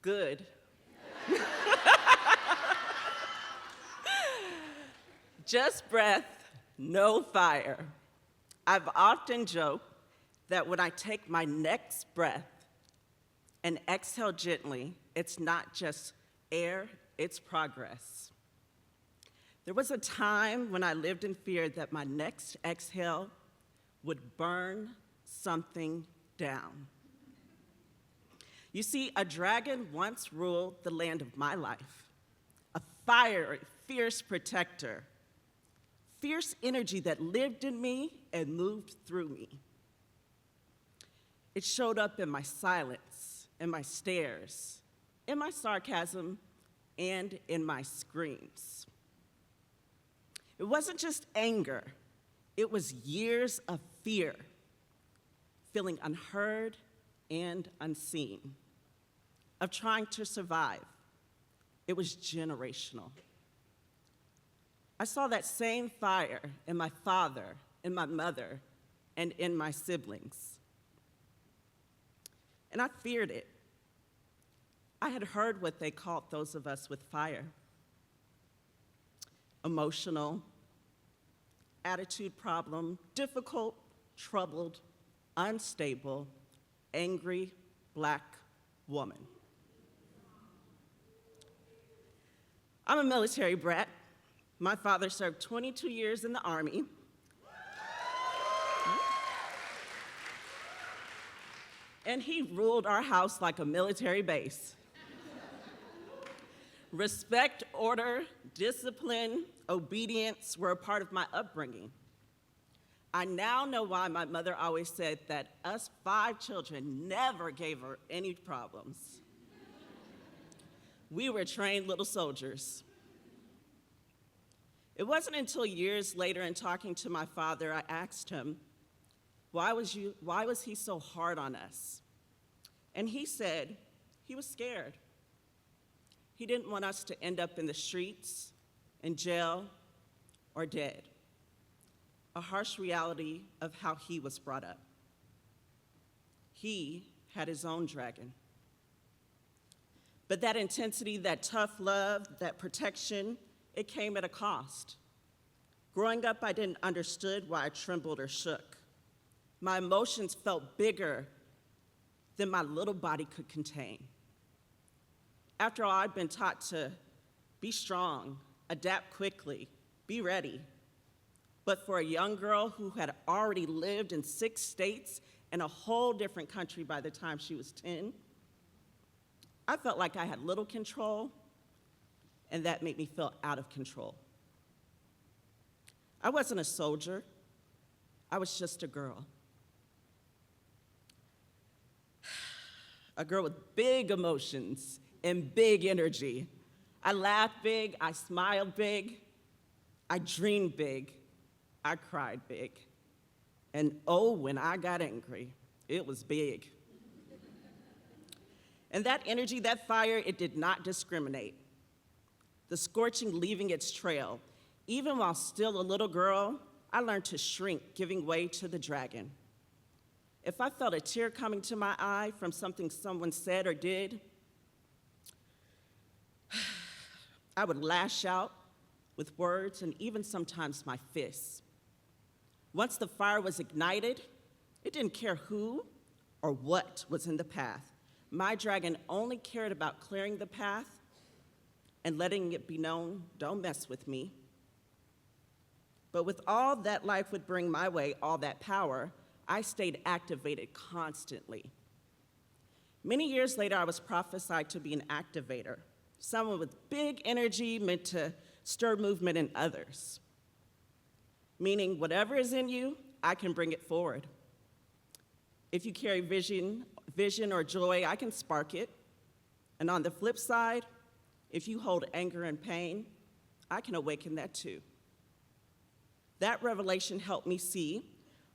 Good. Just breath, no fire. I've often joked that when I take my next breath and exhale gently, it's not just air, it's progress. There was a time when I lived in fear that my next exhale would burn something down. You see, a dragon once ruled the land of my life, a fiery, fierce protector, fierce energy that lived in me and moved through me. It showed up in my silence, in my stares, in my sarcasm, and in my screams. It wasn't just anger, it was years of fear, feeling unheard and unseen, of trying to survive. It was generational. I saw that same fire in my father, in my mother, and in my siblings. And I feared it. I had heard what they called those of us with fire: emotional, attitude problem, difficult, troubled, unstable, angry, Black woman. I'm a military brat. My father served 22 years in the Army. And he ruled our house like a military base. Respect, order, discipline, obedience were a part of my upbringing. I now know why my mother always said that us 5 children never gave her any problems. We were trained little soldiers. It wasn't until years later in talking to my father, I asked him, why was he so hard on us? And he said he was scared. He didn't want us to end up in the streets, in jail, or dead. A harsh reality of how he was brought up. He had his own dragon. But that intensity, that tough love, that protection, it came at a cost. Growing up, I didn't understand why I trembled or shook. My emotions felt bigger than my little body could contain. After all, I'd been taught to be strong, adapt quickly, be ready. But for a young girl who had already lived in 6 states and a whole different country by the time she was 10, I felt like I had little control, and that made me feel out of control. I wasn't a soldier, I was just a girl. A girl with big emotions and big energy. I laughed big, I smiled big, I dreamed big, I cried big. And oh, when I got angry, it was big. And that energy, that fire, it did not discriminate. The scorching leaving its trail. Even while still a little girl, I learned to shrink, giving way to the dragon. If I felt a tear coming to my eye from something someone said or did, I would lash out with words and even sometimes my fists. Once the fire was ignited, it didn't care who or what was in the path. My dragon only cared about clearing the path and letting it be known, don't mess with me. But with all that life would bring my way, all that power, I stayed activated constantly. Many years later, I was prophesied to be an activator, someone with big energy meant to stir movement in others. Meaning, whatever is in you, I can bring it forward. If you carry vision or joy, I can spark it. And on the flip side, if you hold anger and pain, I can awaken that too. That revelation helped me see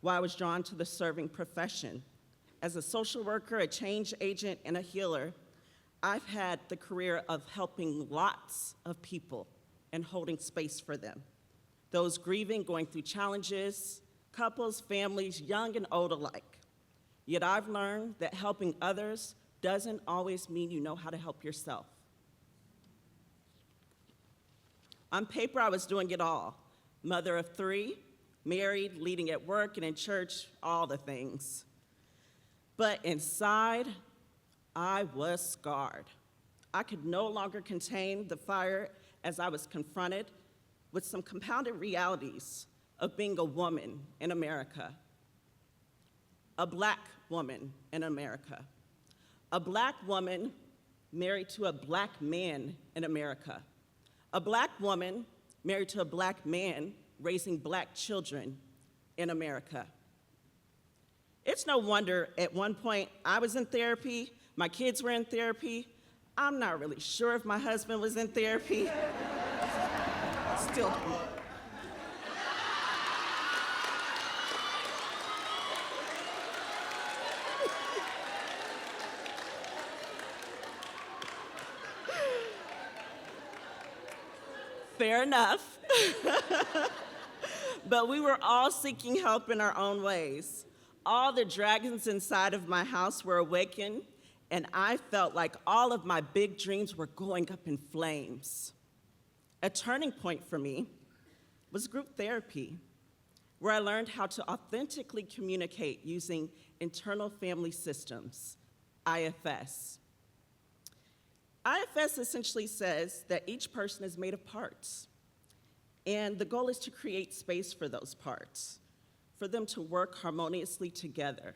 why I was drawn to the serving profession. As a social worker, a change agent, and a healer, I've had the career of helping lots of people and holding space for them. Those grieving, going through challenges, couples, families, young and old alike. Yet I've learned that helping others doesn't always mean you know how to help yourself. On paper, I was doing it all. Mother of 3, married, leading at work and in church, all the things. But inside, I was scarred. I could no longer contain the fire as I was confronted with some compounded realities of being a woman in America, a Black woman in America, a Black woman married to a Black man in America, a Black woman married to a Black man raising Black children in America. It's no wonder at one point I was in therapy, my kids were in therapy. I'm not really sure if my husband was in therapy. Still don't know. Fair enough. But we were all seeking help in our own ways. All the dragons inside of my house were awakened, and I felt like all of my big dreams were going up in flames. A turning point for me was group therapy, where I learned how to authentically communicate using internal family systems, IFS. IFS essentially says that each person is made of parts, and the goal is to create space for those parts, for them to work harmoniously together.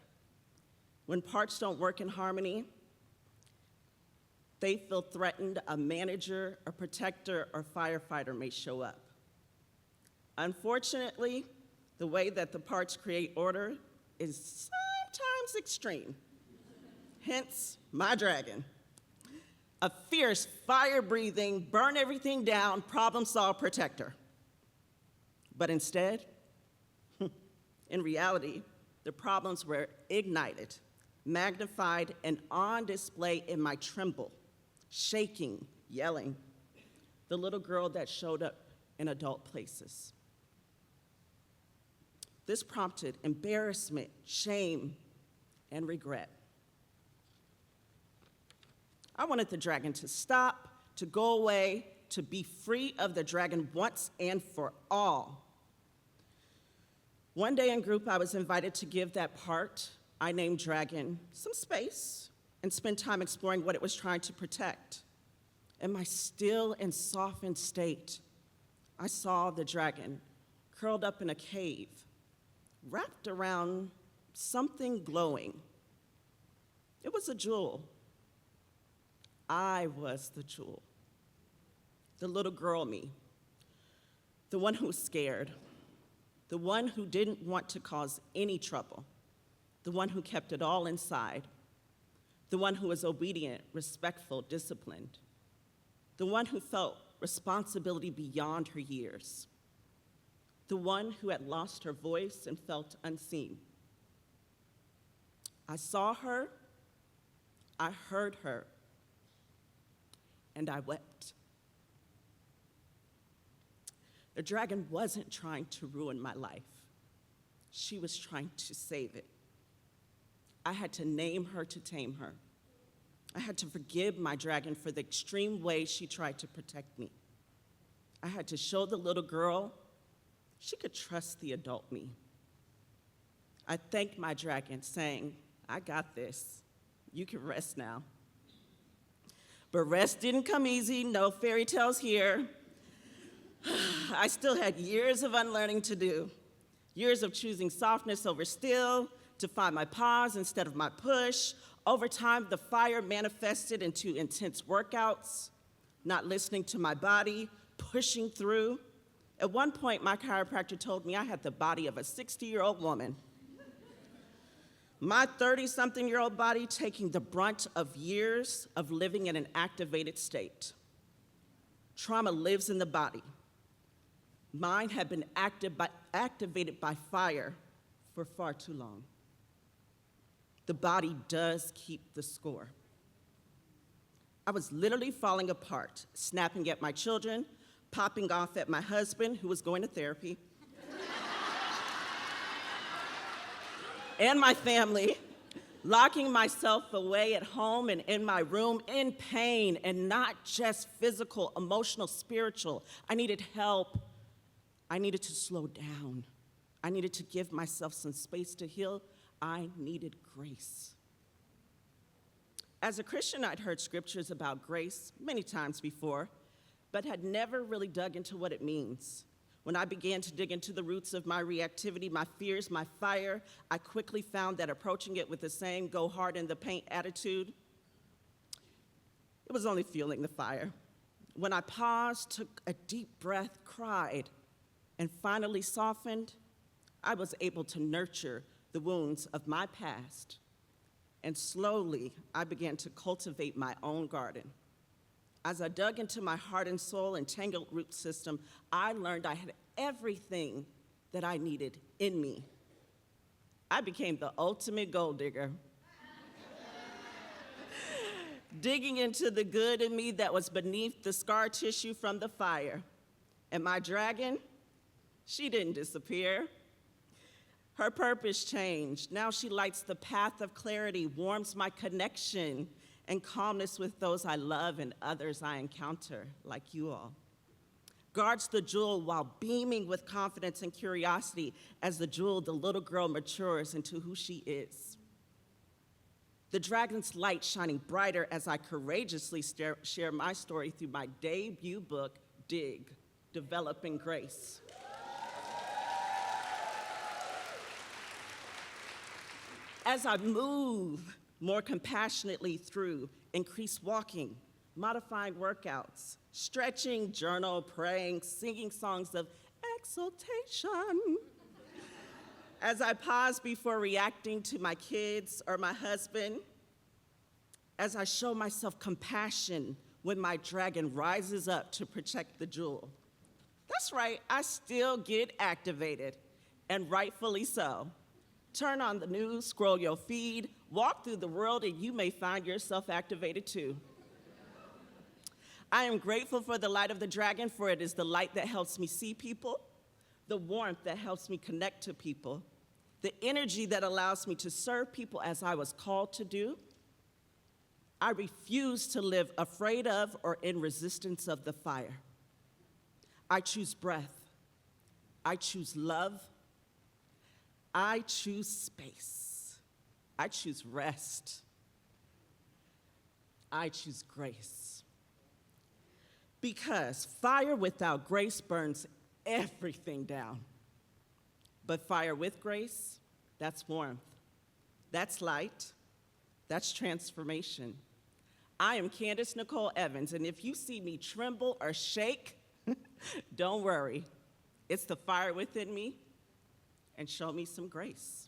When parts don't work in harmony, they feel threatened, a manager, a protector, or firefighter may show up. Unfortunately, the way that the parts create order is sometimes extreme. Hence, my dragon. A fierce, fire-breathing, burn everything down, problem-solve protector. But instead, in reality, the problems were ignited, magnified, and on display in my tremble, shaking, yelling, the little girl that showed up in adult places. This prompted embarrassment, shame, and regret. I wanted the dragon to stop, to go away, to be free of the dragon once and for all. One day in group, I was invited to give that part I named Dragon some space and spend time exploring what it was trying to protect. In my still and softened state, I saw the dragon curled up in a cave, wrapped around something glowing. It was a jewel. I was the jewel. The little girl me, the one who was scared, the one who didn't want to cause any trouble, the one who kept it all inside, the one who was obedient, respectful, disciplined, the one who felt responsibility beyond her years, the one who had lost her voice and felt unseen. I saw her, I heard her, and I wept. The dragon wasn't trying to ruin my life. She was trying to save it. I had to name her to tame her. I had to forgive my dragon for the extreme way she tried to protect me. I had to show the little girl she could trust the adult me. I thanked my dragon, saying, "I got this. You can rest now." But rest didn't come easy, no fairy tales here. I still had years of unlearning to do, years of choosing softness over steel, to find my pause instead of my push. Over time, the fire manifested into intense workouts, not listening to my body, pushing through. At one point, my chiropractor told me I had the body of a 60-year-old woman. My 30-something-year-old body taking the brunt of years of living in an activated state. Trauma lives in the body. Mine had been activated by fire for far too long. The body does keep the score. I was literally falling apart, snapping at my children, popping off at my husband, who was going to therapy, and my family, locking myself away at home and in my room in pain, and not just physical, emotional, spiritual. I needed help. I needed to slow down. I needed to give myself some space to heal. I needed grace. As a Christian, I'd heard scriptures about grace many times before, but had never really dug into what it means. When I began to dig into the roots of my reactivity, my fears, my fire, I quickly found that approaching it with the same go hard in the paint attitude, it was only fueling the fire. When I paused, took a deep breath, cried, and finally softened, I was able to nurture the wounds of my past. And slowly, I began to cultivate my own garden. As I dug into my heart and soul and tangled root system, I learned I had everything that I needed in me. I became the ultimate gold digger. Digging into the good in me that was beneath the scar tissue from the fire. And my dragon, she didn't disappear. Her purpose changed. Now she lights the path of clarity, warms my connection and calmness with those I love and others I encounter, like you all. Guards the jewel while beaming with confidence and curiosity as the jewel, the little girl, matures into who she is. The dragon's light shining brighter as I courageously share my story through my debut book, Dig, Developing Grace. As I move more compassionately through increased walking, modifying workouts, stretching, journal, praying, singing songs of exaltation. As I pause before reacting to my kids or my husband, as I show myself compassion when my dragon rises up to protect the jewel. That's right, I still get activated, and rightfully so. Turn on the news, scroll your feed, walk through the world, and you may find yourself activated too. I am grateful for the light of the dragon, for it is the light that helps me see people, the warmth that helps me connect to people, the energy that allows me to serve people as I was called to do. I refuse to live afraid of or in resistance of the fire. I choose breath. I choose love. I choose space. I choose rest. I choose grace. Because fire without grace burns everything down. But fire with grace, that's warmth. That's light. That's transformation. I am Candice Nicole Evans, and if you see me tremble or shake, don't worry. It's the fire within me, and show me some grace.